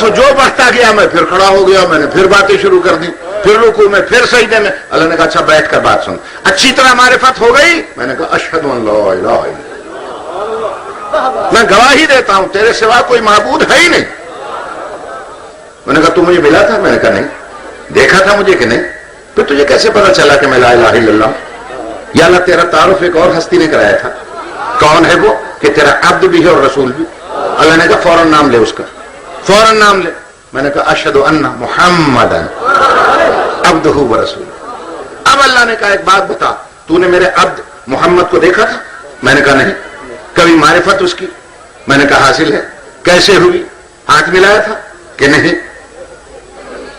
تو جو بڑھتا گیا میں پھر کھڑا ہو گیا, میں نے پھر باتیں شروع کر دی, پھر رکوع میں, پھر سجدے میں. اللہ نے کہا اچھا بیٹھ کر بات سن. اچھی طرح معرفت ہو گئی. میں نے کہا اشہد ان لا الہ الا اللہ, میں گواہی دیتا ہوں تیرے سوا کوئی معبود ہے ہی نہیں. میں نے کہا تو مجھے ملا تھا؟ میں نے کہا نہیں. دیکھا تھا مجھے کہ نہیں؟ پھر تجھے کیسے پتا چلا کہ میں لا الہ الا اللہ؟ یا اللہ تیرا تعارف ایک اور ہستی نے کرایا تھا. کون ہے وہ؟ کہ تیرا عبد بھی ہے اور رسول بھی. اللہ نے کہا فوراً نام لے اس کا, فوراً نام لے. میں نے کہا اشہد ان محمد عبدہ و رسول. اب اللہ نے کہا ایک بات بتا, تو نے میرے عبد محمد کو دیکھا تھا؟ میں نے کہا نہیں. کبھی معرفت اس کی؟ میں نے کہا حاصل ہے. کیسے ہوئی؟ ہاتھ ملایا تھا کہ نہیں؟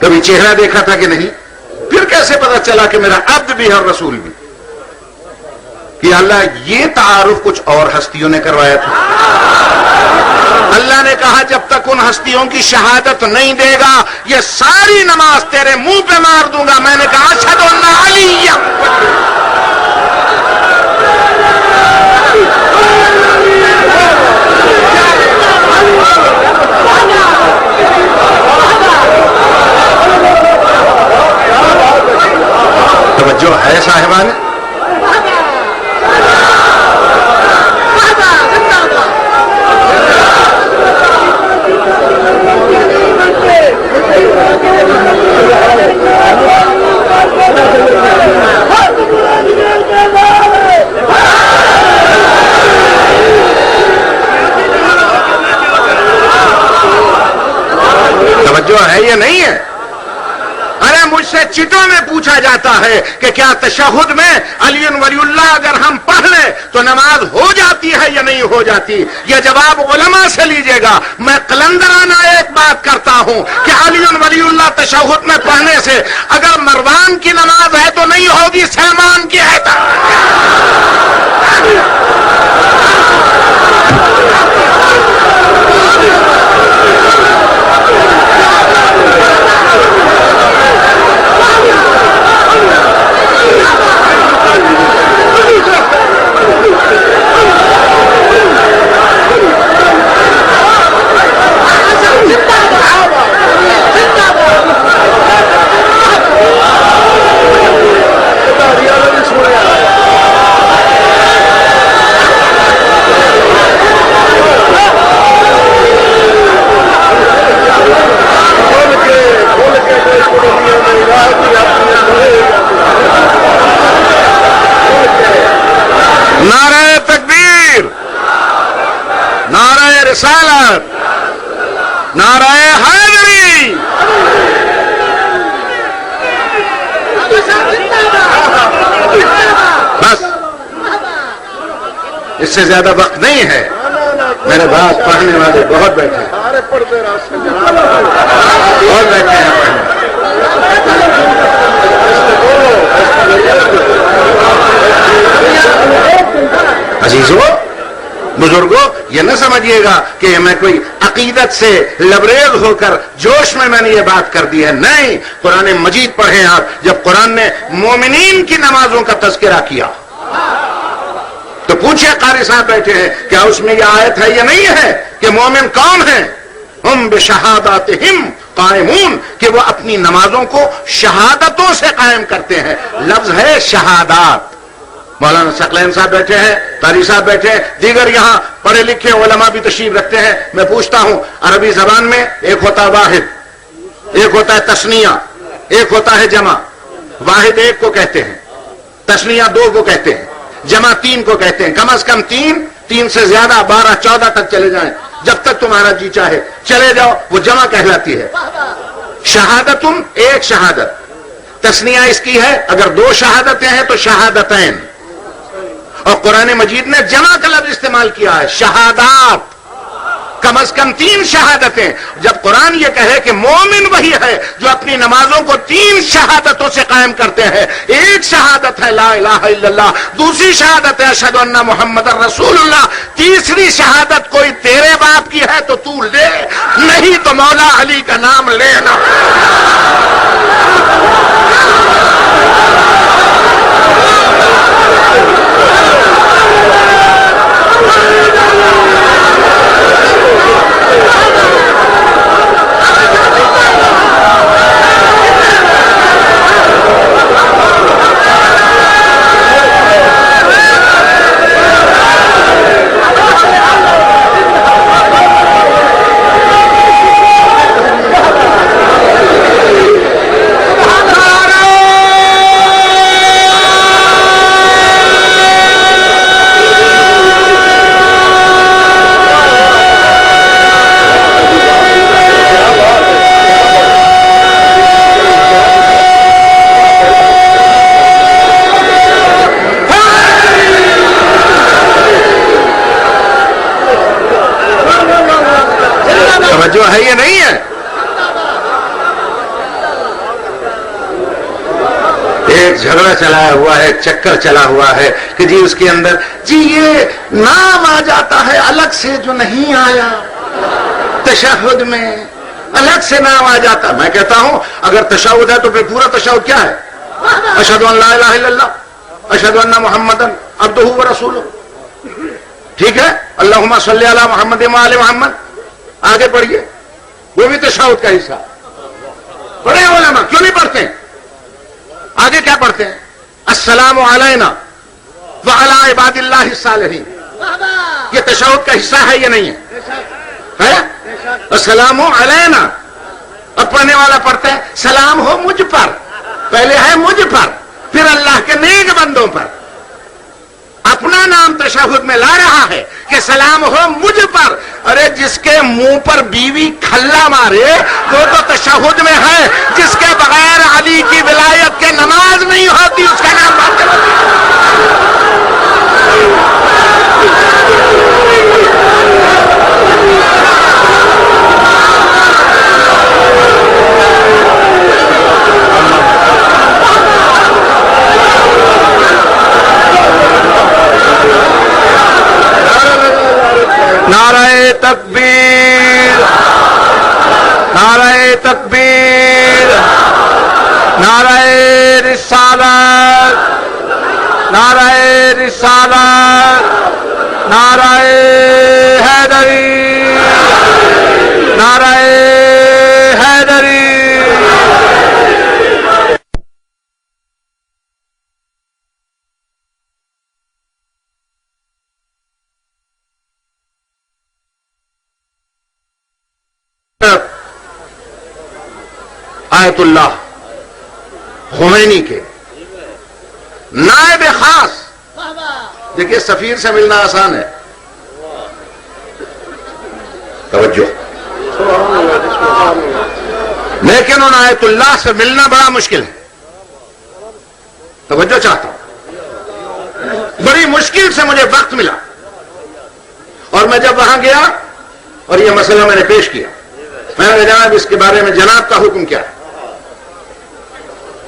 کبھی چہرہ دیکھا تھا کہ نہیں؟ پھر کیسے پتا چلا کہ میرا عبد بھی ہے اور رسول بھی؟ کہ اللہ یہ تعارف کچھ اور ہستیوں نے کروایا تھا. اللہ نے کہا جب تک ان ہستیوں کی شہادت نہیں دے گا یہ ساری نماز تیرے منہ پہ مار دوں گا. میں نے کہا اشہد ان علی. توجہ ہے صاحبان؟ توجہ ہے یا نہیں ہے؟ ارے مجھ سے چٹوں میں پوچھا جاتا ہے کہ کیا تشہد میں علی ولی اللہ اگر ہم پڑھ لیں تو نماز ہو جاتی ہے یا نہیں ہو جاتی؟ یہ جواب علماء سے لیجئے گا. میں قلندرانہ ایک بات کرتا ہوں کہ علی ولی اللہ تشہد میں پڑھنے سے اگر مروان کی نماز ہے تو نہیں ہوگی, سلمان کی ہے. نعرہ تکبیر, نعرہ رسالت, نعرہ حیدری. بس اس سے زیادہ وقت نہیں ہے. میرے بات پڑھنے والے بہت بیٹھے ہیں, بہت بیٹھے ہیں. عزیزو, بزرگو, یہ نہ سمجھیے گا کہ میں کوئی عقیدت سے لبریز ہو کر جوش میں نے یہ بات کر دی ہے. نہیں, قرآن مجید پڑھیں آپ. جب قرآن نے مومنین کی نمازوں کا تذکرہ کیا تو پوچھے قاری صاحب بیٹھے ہیں کیا اس میں یہ آیت ہے یا نہیں ہے کہ مومن کون ہیں؟ ہم بشہاداتہم قائمون, کہ وہ اپنی نمازوں کو شہادتوں سے قائم کرتے ہیں. لفظ ہے شہادات. مولانا ثقلین صاحب بیٹھے ہیں, قاری صاحب بیٹھے ہیں, دیگر یہاں پڑھے لکھے علماء بھی تشریف رکھتے ہیں. میں پوچھتا ہوں, عربی زبان میں ایک ہوتا ہے واحد, ایک ہوتا ہے تثنیہ, ایک ہوتا ہے جمع. واحد ایک کو کہتے ہیں, تثنیہ دو کو کہتے ہیں, جمع تین کو کہتے ہیں. کم از کم تین سے زیادہ 12 14 تک چلے جائیں, جب تک تمہارا جی چاہے چلے جاؤ, وہ جمع کہلاتی ہے. شہادتن ایک شہادت. تثنیہ اس کی ہے اگر 2 شہادتیں ہیں تو شہادتین. اور قرآن مجید نے جمع کا لفظ استعمال کیا ہے, شہادات. کم از کم 3 شہادتیں. جب قرآن یہ کہے کہ مومن وہی ہے جو اپنی نمازوں کو 3 شہادتوں سے قائم کرتے ہیں. ایک شہادت ہے لا الہ الا اللہ, دوسری شہادت ہے اشہد ان محمد رسول اللہ, تیسری شہادت کوئی تیرے باپ کی ہے تو تو لے, نہیں تو مولا علی کا نام لینا. ہے یہ نہیں ہے؟ ایک جھگڑا چلا ہوا ہے، چکر چلا ہوا ہے کہ جی اس کے اندر جی یہ نام آ جاتا ہے الگ سے جو نہیں آیا تشہد میں، الگ سے نام آ جاتا. میں کہتا ہوں اگر تشہد ہے تو پھر پورا تشہد کیا ہے؟ اشہد ان لا الہ الا اللہ اشہد ان محمدن عبدہ ورسولہ. ٹھیک ہے، اللہم صلی علی محمد و آل محمد. آگے پڑھیے، وہ بھی تشہد کا حصہ. پڑھے علماء کیوں نہیں پڑھتے؟ آگے کیا پڑھتے ہیں؟ السلام علینا وعلی عباد اللہ الصالحین. یہ تشہد کا حصہ ہے یا نہیں ہے؟ السلام علینا. اب پڑھنے والا پڑھتا ہے سلام ہو مجھ پر. پہلے ہے مجھ پر، پھر اللہ کے نیک بندوں پر. اپنا نام تشہد میں لا رہا ہے کہ سلام ہو مجھ پر. ارے جس کے منہ پر بیوی کھلا مارے وہ تو تشہد میں ہے. جس کے بغیر علی کی ولایت کے نماز نہیں ہوتی اس کا نام بات نعرہ تکبیر، نعرہ تکبیر، نعرہ رسالت، نعرہ رسالت، نعرہ حیدری، نعرہ حیدری. آیت اللہ خمینی کے نائب خاص. دیکھیے سفیر سے ملنا آسان ہے، توجہ، لیکن ان آیت اللہ سے ملنا بڑا مشکل ہے. توجہ چاہتا ہوں، بڑی مشکل سے مجھے وقت ملا اور میں جب وہاں گیا اور یہ مسئلہ میں نے پیش کیا، میں نے کہا جناب اس کے بارے میں جناب کا حکم کیا ہے؟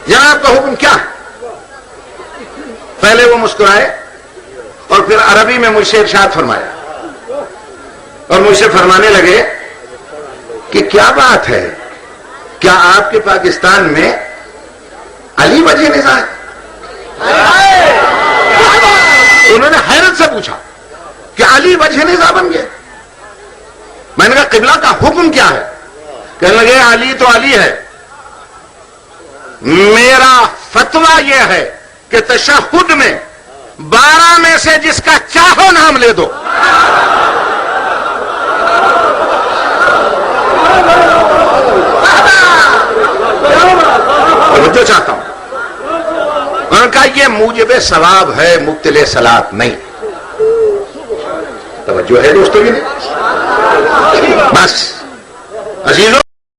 جناب کا حکم کیا ہے؟ پہلے وہ مسکرائے اور پھر عربی میں مجھ سے ارشاد فرمایا اور مجھ سے فرمانے لگے کہ کیا بات ہے، کیا آپ کے پاکستان میں علی وجہ نظام ہے؟ انہوں نے حیرت سے پوچھا کہ علی وجہ نظام بن گئے. میں نے کہا قبلہ کا حکم کیا ہے؟ کہنے لگے علی تو علی ہے، میرا فتویٰ یہ ہے کہ تشہد میں 12 میں سے جس کا چاہو نام لے دو. توجہ چاہتا ہوں. انہوں نے کہا یہ موجب ثواب ہے، مبتل صلاۃ نہیں. توجہ ہے دوستوں کی؟ بس عزیزوں